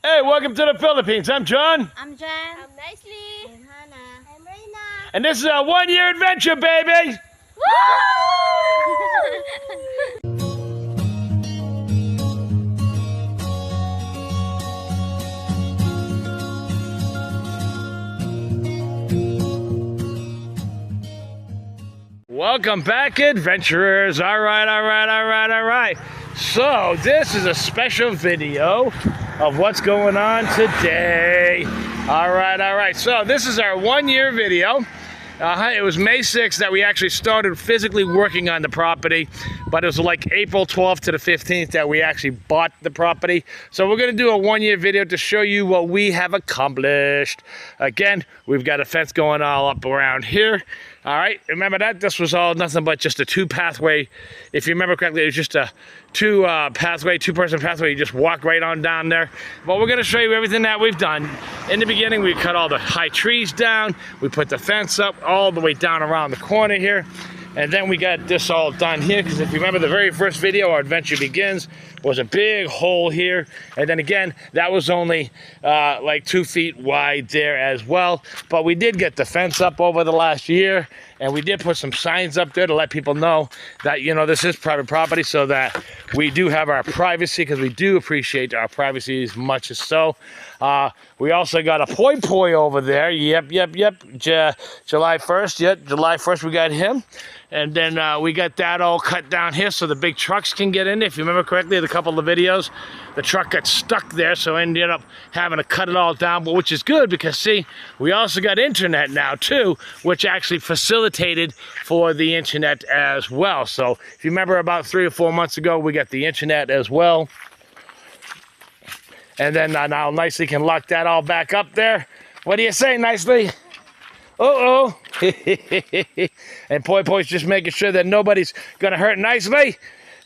Hey, welcome to the Philippines. I'm John. I'm Jen. I'm Nicely. I'm Hannah. I'm Reina. And this is our one-year adventure, baby. Welcome back, adventurers. All right. So this is a special video of what's going on today. All right. So this is our one-year video. It was May 6th that we actually started physically working on the property, but it was like April 12th to the 15th that we actually bought the property. So we're going to do a one-year video to show you what we have accomplished. Again, we've got a fence going all up around here. All right, remember that this was all nothing but just a two-pathway. If you remember correctly, it was just a two-person pathway. You just walk right on down there. But we're going to show you everything that we've done. In the beginning, we cut all the high trees down. We put the fence up all the way down around the corner here. And then we got this all done here, because if you remember the very first video, Our Adventure Begins, was a big hole here. And then again, that was only like 2 feet wide there as well. But we did get the fence up over the last year, and we did put some signs up there to let people know that, you know, this is private property, so that we do have our privacy, because we do appreciate our privacy as much as so. We also got a poi poi over there. Yep. July 1st. Yep, July 1st we got him. And then we got that all cut down here so the big trucks can get in. If you remember correctly, the couple of videos, the truck got stuck there, so I ended up having to cut it all down, but which is good because, see, we also got internet now too, which actually facilitated for the internet as well. So if you remember about 3 or 4 months ago, we got the internet as well. And then now Nicely can lock that all back up there. What do you say, Nicely? Uh-oh. And Poi Poi's just making sure that nobody's gonna hurt Nicely.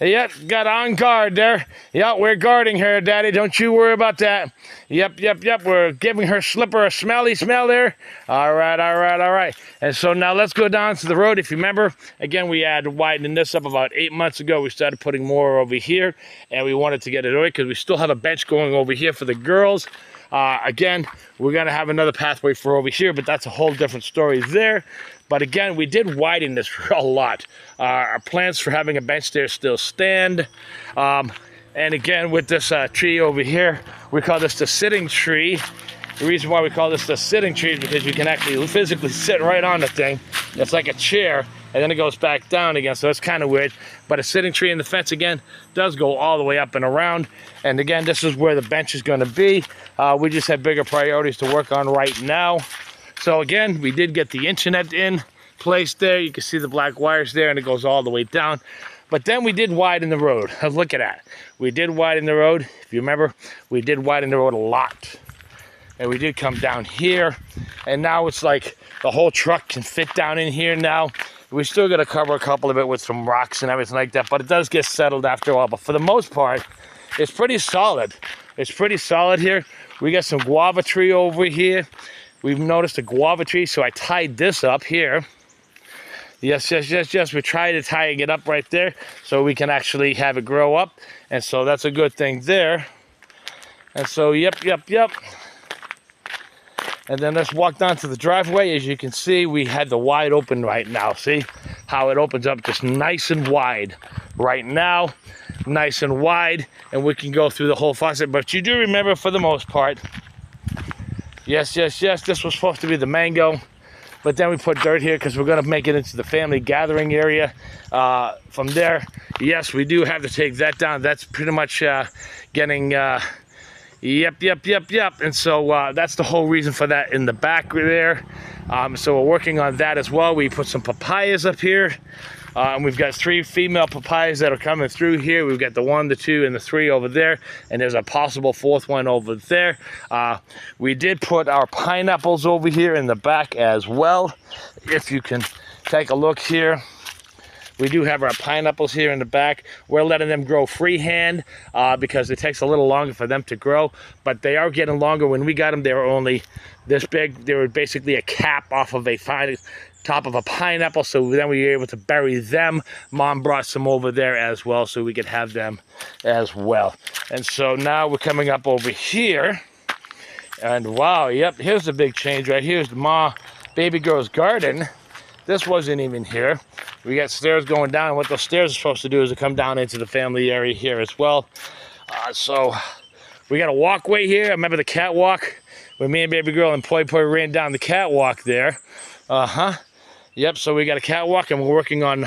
Yep, got on guard there. Yep, we're guarding her, Daddy. Don't you worry about that. Yep. We're giving her Slipper a smelly smell there. All right. And so now let's go down to the road. If you remember, again, we had widened this up about 8 months ago. We started putting more over here, and we wanted to get it away because we still have a bench going over here for the girls. Again, we're going to have another pathway for over here, but that's a whole different story there. But again, we did widen this a lot. Our plans for having a bench there still stand. And again, with this tree over here, we call this the sitting tree. The reason why we call this the sitting tree is because you can actually physically sit right on the thing. It's like a chair, and then it goes back down again, so it's kind of weird. But a sitting tree in the fence, again, does go all the way up and around. And again, this is where the bench is going to be. We just have bigger priorities to work on right now. So again, we did get the internet in place there. You can see the black wires there, and it goes all the way down. But then we did widen the road. Look at that. We did widen the road. If you remember, we did widen the road a lot. And we did come down here. And now it's like the whole truck can fit down in here now. We still got to cover a couple of it with some rocks and everything like that. But it does get settled after a while. But for the most part, it's pretty solid. It's pretty solid here. We got some guava tree over here. We've noticed a guava tree, so I tied this up here. Yes. We tried to tie it up right there so we can actually have it grow up. And so that's a good thing there. And so, yep. And then let's walk down to the driveway. As you can see, we had the wide open right now. See how it opens up just nice and wide right now. Nice and wide. And we can go through the whole faucet. But you do remember, for the most part, yes, this was supposed to be the mango. But then we put dirt here because we're going to make it into the family gathering area. From there, yes, we do have to take that down. That's pretty much getting... Yep. And so that's the whole reason for that in the back there. So we're working on that as well. We put some papayas up here. And we've got 3 female papayas that are coming through here. We've got the 1, the 2, and the 3 over there. And there's a possible 4th one over there. We did put our pineapples over here in the back as well. If you can take a look here. We do have our pineapples here in the back. We're letting them grow freehand because it takes a little longer for them to grow. But they are getting longer. When we got them, they were only this big. They were basically a cap off of a top of a pineapple. So then we were able to bury them. Mom brought some over there as well so we could have them as well. And so now we're coming up over here. And wow, yep, here's the big change right here. Here's the Ma baby girl's garden. This wasn't even here. We got stairs going down. What those stairs are supposed to do is to come down into the family area here as well. So we got a walkway here. I remember the catwalk where me and baby girl and Poi Poi ran down the catwalk there. Yep, so we got a catwalk and we're working on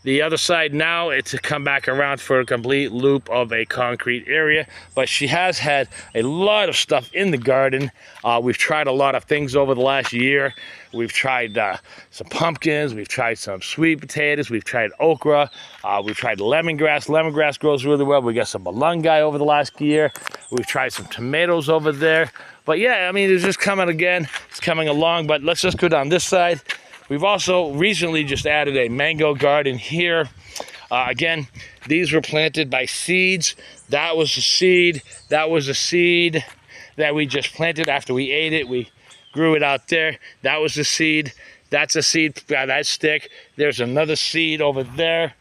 the other side now. It's to come back around for a complete loop of a concrete area. But she has had a lot of stuff in the garden. We've tried a lot of things over the last year. We've tried some pumpkins. We've tried some sweet potatoes. We've tried okra. We've tried lemongrass. Lemongrass grows really well. We got some malunggay over the last year. We've tried some tomatoes over there. But yeah, I mean, it's just coming again. It's coming along. But let's just go down this side. We've also recently just added a mango garden here. Again, these were planted by seeds. That was a seed. That was a seed that we just planted after we ate it. We grew it out there. That was a seed. That's a seed by that stick. There's another seed over there.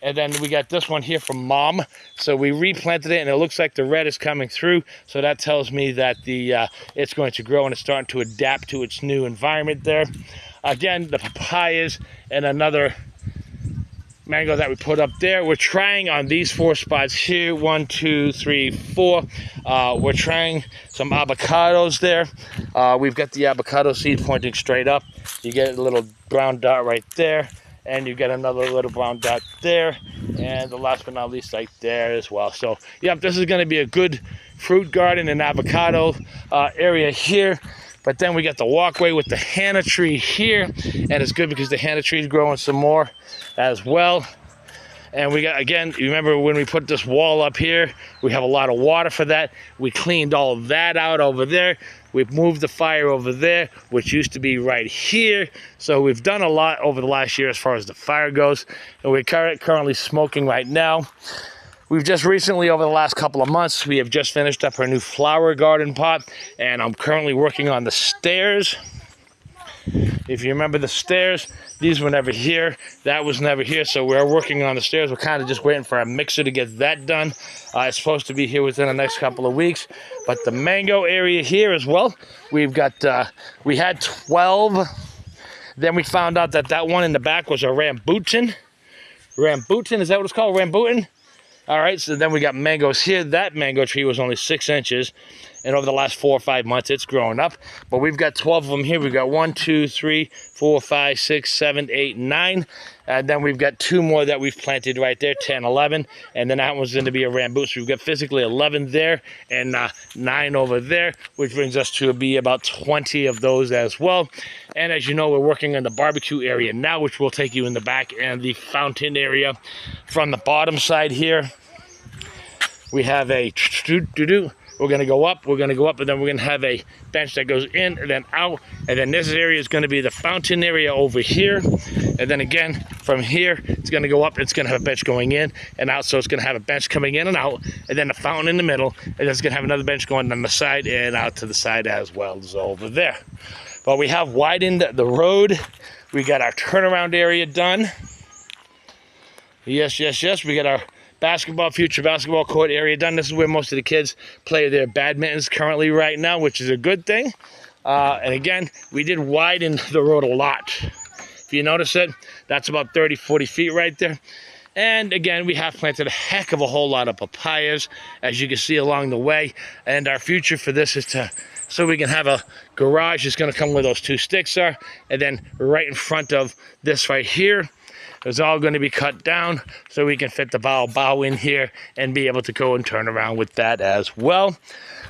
And then we got this one here from Mom. So we replanted it and it looks like the red is coming through. So that tells me that it's going to grow and it's starting to adapt to its new environment there. Again, the papayas and another mango that we put up there. We're trying on these 4 spots here. 1, 2, 3, 4. We're trying some avocados there. We've got the avocado seed pointing straight up. You get a little brown dot right there. And you get another little brown dot there. And the last but not least, right there as well. So, yep, this is going to be a good fruit garden and avocado area here. But then we got the walkway with the Hannah tree here. And it's good because the Hannah tree is growing some more as well. And we got, again, you remember when we put this wall up here, we have a lot of water for that. We cleaned all of that out over there. We've moved the fire over there, which used to be right here. So we've done a lot over the last year as far as the fire goes. And we're currently smoking right now. We've just recently, over the last couple of months, we have just finished up our new flower garden pot. And I'm currently working on the stairs. If you remember the stairs, these were never here. That was never here. So we're working on the stairs. We're kind of just waiting for our mixer to get that done. It's supposed to be here within the next couple of weeks. But the mango area here as well, we've got, we had 12. Then we found out that that one in the back was a rambutan. Rambutan, is that what it's called? Rambutan? All right, so then we got mangoes here. That mango tree was only 6 inches. And over the last 4 or 5 months, it's grown up. But we've got 12 of them here. We've got 1, 2, 3, 4, 5, 6, 7, 8, 9. And then we've got 2 more that we've planted right there, 10, 11. And then that one's going to be a rambutan. So we've got physically 11 there and 9 over there, which brings us to be about 20 of those as well. And as you know, we're working on the barbecue area now, which will take you in the back, and the fountain area from the bottom side here. We have a we're going to go up, and then we're going to have a bench that goes in and then out. And then this area is going to be the fountain area over here. And then again, from here, it's going to go up. It's going to have a bench going in and out. So it's going to have a bench coming in and out. And then the fountain in the middle. And then it's going to have another bench going on the side and out to the side as well as over there. But we have widened the road. We got our turnaround area done. Yes, yes, yes. We got our future basketball court area done. This is where most of the kids play their badmintons currently right now, which is a good thing. And again, we did widen the road a lot. If you notice it, that's about 30, 40 feet right there. And again, we have planted a heck of a whole lot of papayas, as you can see along the way. And our future for this is so we can have a garage. It's going to come where those 2 sticks are. And then right in front of this right here, it's all going to be cut down so we can fit the bow in here and be able to go and turn around with that as well.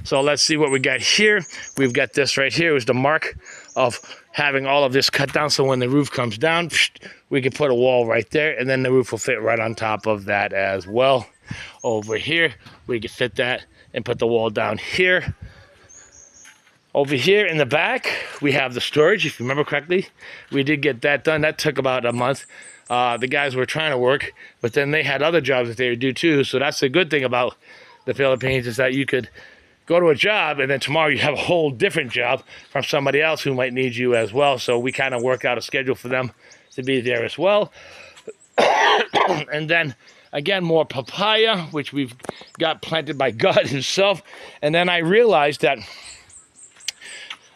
So let's see what we got here. We've got this right here. It was the mark of having all of this cut down, so when the roof comes down, we can put a wall right there, and then the roof will fit right on top of that as well. Over here, we can fit that and put the wall down here. Over here in the back, we have the storage. If you remember correctly, we did get that done. That took about a month. The guys were trying to work, but then they had other jobs that they would do too. So that's the good thing about the Philippines, is that you could go to a job and then tomorrow you have a whole different job from somebody else who might need you as well. So we kind of work out a schedule for them to be there as well. And then again, more papaya, which we've got planted by God himself. And then I realized that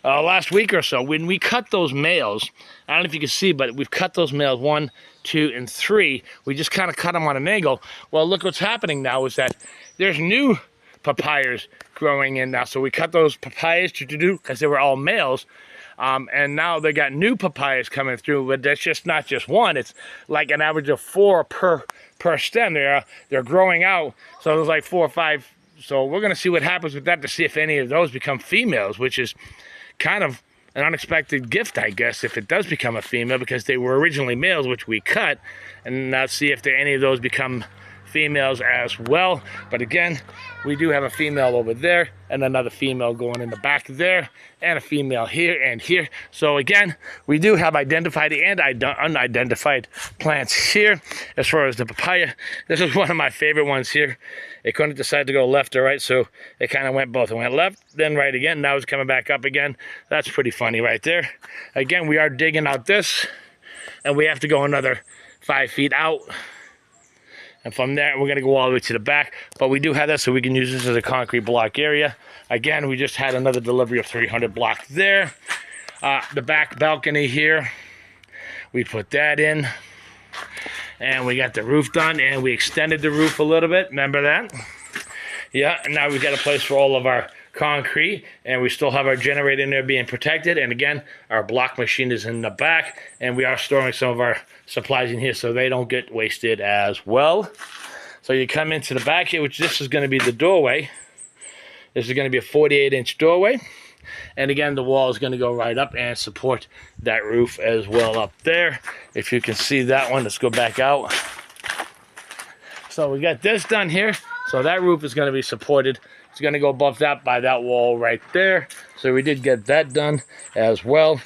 last week or so, when we cut those males, I don't know if you can see, but we've cut those males 1, 2, and 3. We just kind of cut them on an angle. Well, look what's happening now is that there's new papayas growing in now. So we cut those papayas because they were all males. And now they got new papayas coming through, but that's just not just one. It's like an average of 4 per stem. They're growing out. So there's like 4 or 5. So we're going to see what happens with that to see if any of those become females, which is kind of an unexpected gift, I guess, if it does become a female, because they were originally males, which we cut, and now see if any of those become females as well. But again, we do have a female over there and another female going in the back there and a female here and here. So again, we do have identified and unidentified plants here. As far as the papaya, this is one of my favorite ones here. It couldn't decide to go left or right, so it kind of went both. It went left, then right again. Now it's coming back up again. That's pretty funny right there. Again, we are digging out this, and we have to go another 5 feet out. And from there, we're going to go all the way to the back. But we do have that, so we can use this as a concrete block area. Again, we just had another delivery of 300 block there. The back balcony here, we put that in. And we got the roof done, and we extended the roof a little bit. Remember that? Yeah, and now we've got a place for all of our concrete, and we still have our generator in there being protected. And again, our block machine is in the back, and we are storing some of our supplies in here so they don't get wasted as well. So you come into the back here, which this is going to be the doorway. This is going to be a 48-inch doorway. And again, the wall is going to go right up and support that roof as well up there. If you can see that one, let's go back out. So we got this done here. So that roof is going to be supported. It's going to go above that by that wall right there. So we did get that done as well.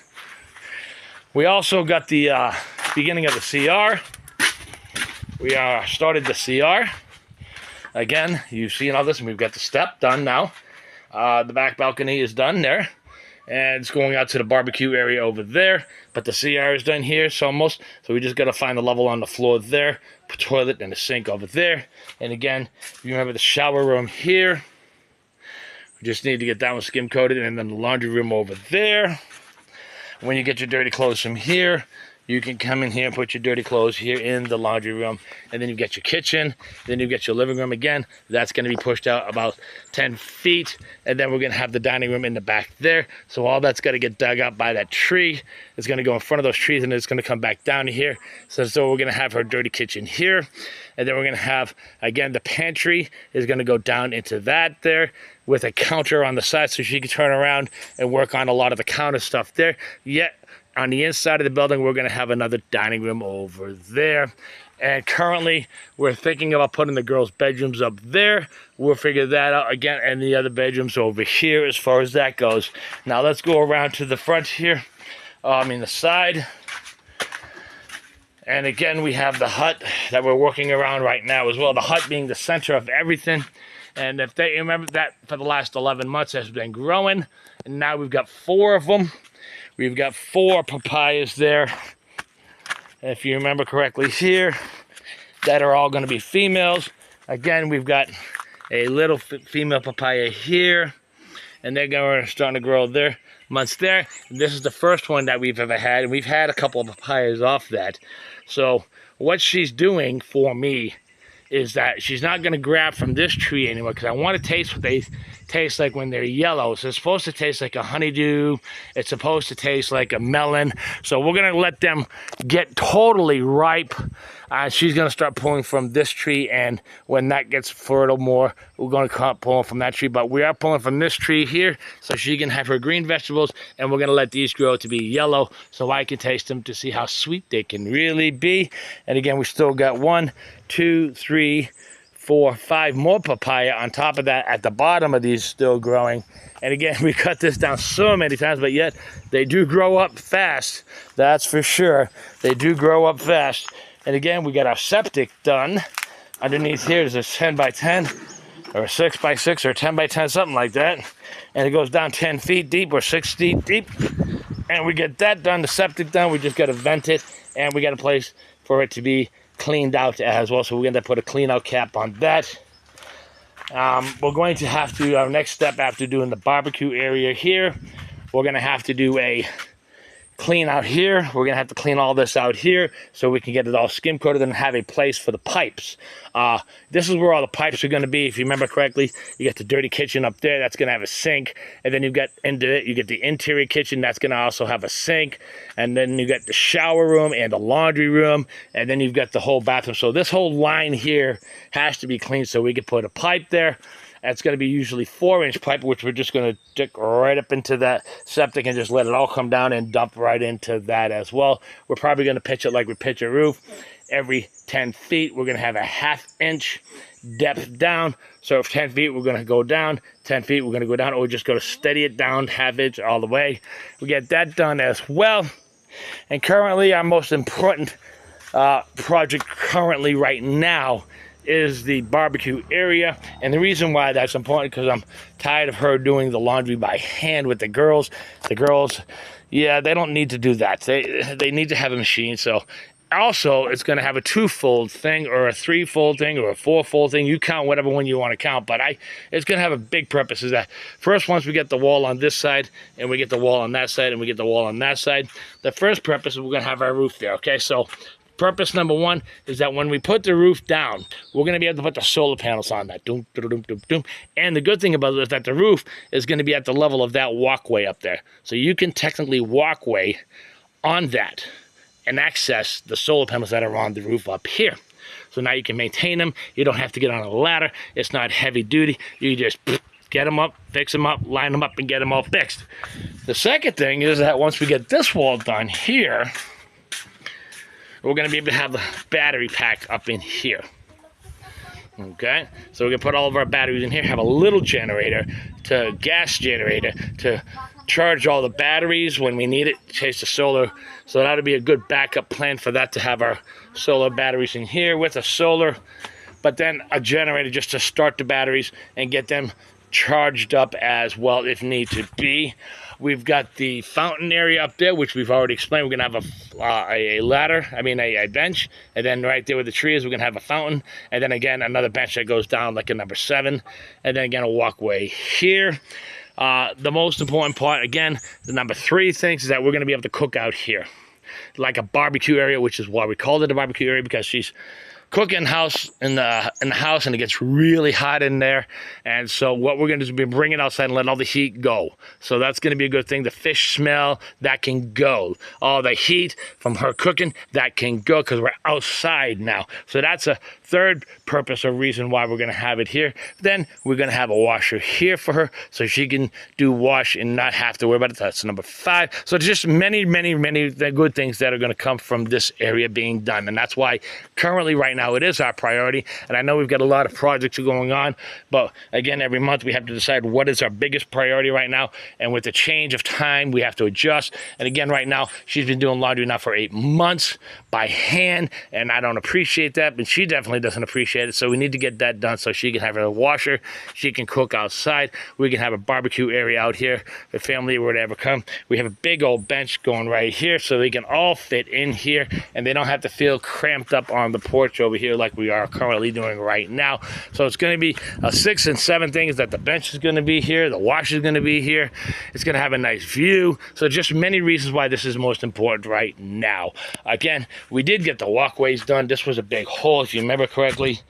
We also got the beginning of the CR. We started the CR. Again, you've seen all this, and we've got the step done now. The back balcony is done there, and it's going out to the barbecue area over there. But the CR is done here, so almost. So we just got to find the level on the floor there, toilet and the sink over there. And again, you remember the shower room here. We just need to get that one skim coated, and then the laundry room over there. When you get your dirty clothes from here, you can come in here and put your dirty clothes here in the laundry room. And then you get your kitchen. Then you get your living room again. That's going to be pushed out about 10 feet. And then we're going to have the dining room in the back there. So all that's got to get dug up by that tree. It's going to go in front of those trees, and it's going to come back down to here. So we're going to have her dirty kitchen here. And then we're going to have, again, the pantry is going to go down into that there with a counter on the side so she can turn around and work on a lot of the counter stuff there. Yet, on the inside of the building, we're going to have another dining room over there. And currently, we're thinking about putting the girls' bedrooms up there. We'll figure that out again, and the other bedrooms over here as far as that goes. Now, let's go around to the front here. The side. And again, we have the hut that we're working around right now as well. The hut being the center of everything. And if they remember that for the last 11 months has been growing. And now we've got 4 of them. We've got 4 papayas there, if you remember correctly here, that are all going to be females. Again, we've got a little female papaya here, and they're starting to grow their months there. And this is the first one that we've ever had, and we've had a couple of papayas off that. So what she's doing for me is that she's not going to grab from this tree anymore, because I want to taste what they taste like when they're yellow. So it's supposed to taste like a honeydew. It's supposed to taste like a melon. So we're going to let them get totally ripe. She's going to start pulling from this tree, and when that gets fertile more, we're going to start pulling from that tree. But we are pulling from this tree here, so she can have her green vegetables, and we're going to let these grow to be yellow so I can taste them to see how sweet they can really be. And again, we still got 1, 2, 3, 4, 5 more papaya on top of that at the bottom of these still growing. And again, we cut this down so many times, but yet they do grow up fast. That's for sure. They do grow up fast. And again, we got our septic done. Underneath here is a 10 by 10 or a 6 by 6 or 10 by 10, something like that. And it goes down 10 feet deep or 6 feet deep. And we get that done, the septic done. We just got to vent it, and we got a place for it to be cleaned out as well. So we're going to put a clean out cap on that. We're going to have to, our next step after doing the barbecue area here, we're going to have to do a clean out here. We're going to have to clean all this out here so we can get it all skim coated and have a place for the pipes. This is where all the pipes are going to be. If you remember correctly, you got the dirty kitchen up there. That's going to have a sink. And then you've got into it, you get the interior kitchen. That's going to also have a sink. And then you got the shower room and the laundry room. And then you've got the whole bathroom. So this whole line here has to be cleaned so we can put a pipe there. It's going to be usually 4-inch pipe, which we're just going to stick right up into that septic and just let it all come down and dump right into that as well. We're probably going to pitch it like we pitch a roof. Every 10 feet, we're going to have a 1/2 inch depth down. So if 10 feet, we're going to go down. 10 feet, we're going to go down. Or we're just going to steady it down 1/2 inch all the way. We get that done as well. And currently, our most important project currently right now is the barbecue area. And the reason why that's important, because I'm tired of her doing the laundry by hand with the girls. The girls, yeah, they don't need to do that. They need to have a machine. So also, it's going to have a 2-fold thing or a 3-fold thing or a 4-fold thing. You count whatever one you want to count, but it's going to have a big purpose. Is that first, once we get the wall on this side and we get the wall on that side and we get the wall on that side, the first purpose is we're going to have our roof there. Okay, so purpose number 1 is that when we put the roof down, we're going to be able to put the solar panels on that. Doom, doom, doom, doom, doom. And the good thing about it is that the roof is going to be at the level of that walkway up there. So you can technically walkway on that and access the solar panels that are on the roof up here. So now you can maintain them. You don't have to get on a ladder. It's not heavy duty. You just get them up, fix them up, line them up, and get them all fixed. The second thing is that once we get this wall done here, we're going to be able to have the battery pack up in here. Okay, so we're going to put all of our batteries in here, have a little generator, gas generator, to charge all the batteries when we need it, chase the solar. So that'll be a good backup plan for that, to have our solar batteries in here with a solar, but then a generator just to start the batteries and get them charged up as well if need to be. We've got the fountain area up there, which we've already explained. We're going to have a ladder, a bench, and then right there where the tree is, we're going to have a fountain, and then again, another bench that goes down like a number 7, and then again, a walkway here. The most important part, again, the number 3 things is that we're going to be able to cook out here, like a barbecue area, which is why we called it a barbecue area, because she's cooking in the house, and it gets really hot in there. And so what we're going to do is be bring it outside and let all the heat go. So that's going to be a good thing. The fish smell, that can go. All the heat from her cooking, that can go, because we're outside now. So that's a third purpose or reason why we're going to have it here. Then we're going to have a washer here for her, so she can do wash and not have to worry about it. That's number 5. So just many, many, many good things that are going to come from this area being done. And that's why currently right now it is our priority. And I know we've got a lot of projects going on, but again, every month we have to decide what is our biggest priority right now. And with the change of time, we have to adjust. And again, right now, she's been doing laundry now for 8 months by hand, and I don't appreciate that, but she definitely doesn't appreciate it. So we need to get that done so she can have her washer, she can cook outside, we can have a barbecue area out here. The family would ever come. We have a big old bench going right here, so they can all fit in here, and they don't have to feel cramped up on the porch over here like we are currently doing right now. So it's going to be a 6 and 7 things, that the bench is going to be here, the washer is going to be here, it's going to have a nice view. So just many reasons why this is most important right now. Again, we did get the walkways done. This was a big hole, if you remember correctly.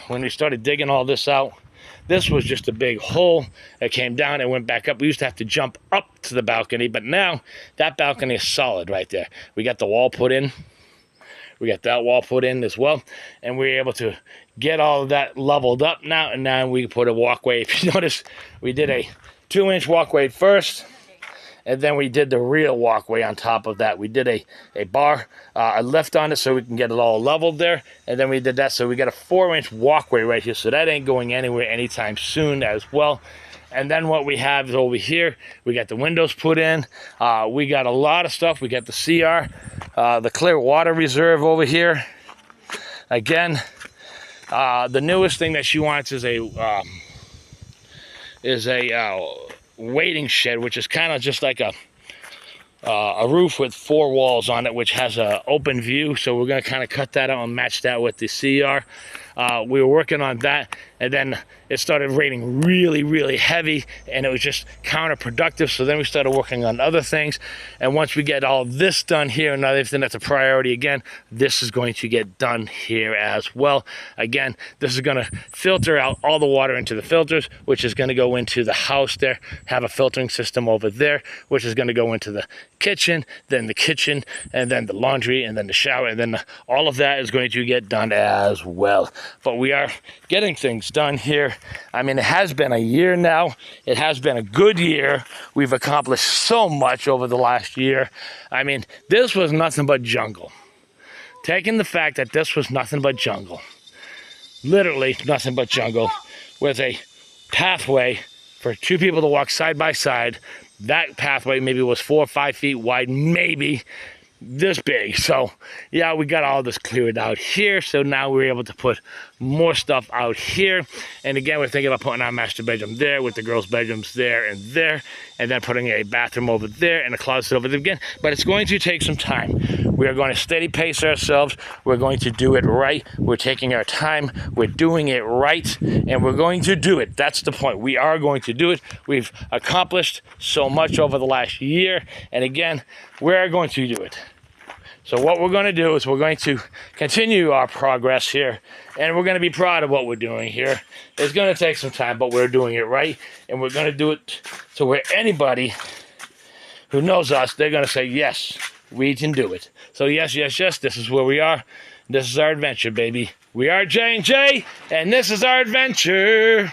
When we started digging all this out, this was just a big hole that came down and went back up. We used to have to jump up to the balcony, but now that balcony is solid right there. We got the wall put in. We got that wall put in as well, and we were able to get all of that leveled up now, and now we put a walkway. If you notice, we did a 2-inch walkway first, and then we did the real walkway on top of that. We did a bar, a lift on it so we can get it all leveled there, and then we did that, so we got a 4-inch walkway right here, so that ain't going anywhere anytime soon as well. And then what we have is over here, we got the windows put in. We got a lot of stuff. We got the CR, the clear water reserve over here. Again, the newest thing that she wants is a waiting shed, which is kind of just like a roof with 4 walls on it, which has an open view. So we're going to kind of cut that out and match that with the CR. we were working on that, and then it started raining really, really heavy, and it was just counterproductive. So then we started working on other things, and once we get all this done here and everything that's a priority again, this is going to get done here as well. Again, this is going to filter out all the water into the filters, which is going to go into the house there, have a filtering system over there, which is going to go into the kitchen, then the kitchen, and then the laundry, and then the shower, and then all of that is going to get done as well. But we are getting things done here. I mean, it has been a year now. It has been a good year. We've accomplished so much over the last year. I mean, this was nothing but jungle. Taking the fact that this was nothing but jungle, literally nothing but jungle, with a pathway for two people to walk side by side. That pathway maybe was 4 or 5 feet wide, maybe this big. So yeah, we got all this cleared out here, so now we're able to put more stuff out here. And again, we're thinking about putting our master bedroom there with the girls' bedrooms there, and then putting a bathroom over there and a closet over there again. But it's going to take some time. We are going to steady pace ourselves. We're going to do it right. We're taking our time. We're doing it right, and we're going to do it. That's the point. We are going to do it. We've accomplished so much over the last year, and again, we're going to do it. So what we're going to do is we're going to continue our progress here, and we're going to be proud of what we're doing here. It's going to take some time, but we're doing it right, and we're going to do it so where anybody who knows us, they're going to say, yes, we can do it. So yes, yes, yes, this is where we are. This is our adventure, baby. We are J&J, and this is our adventure.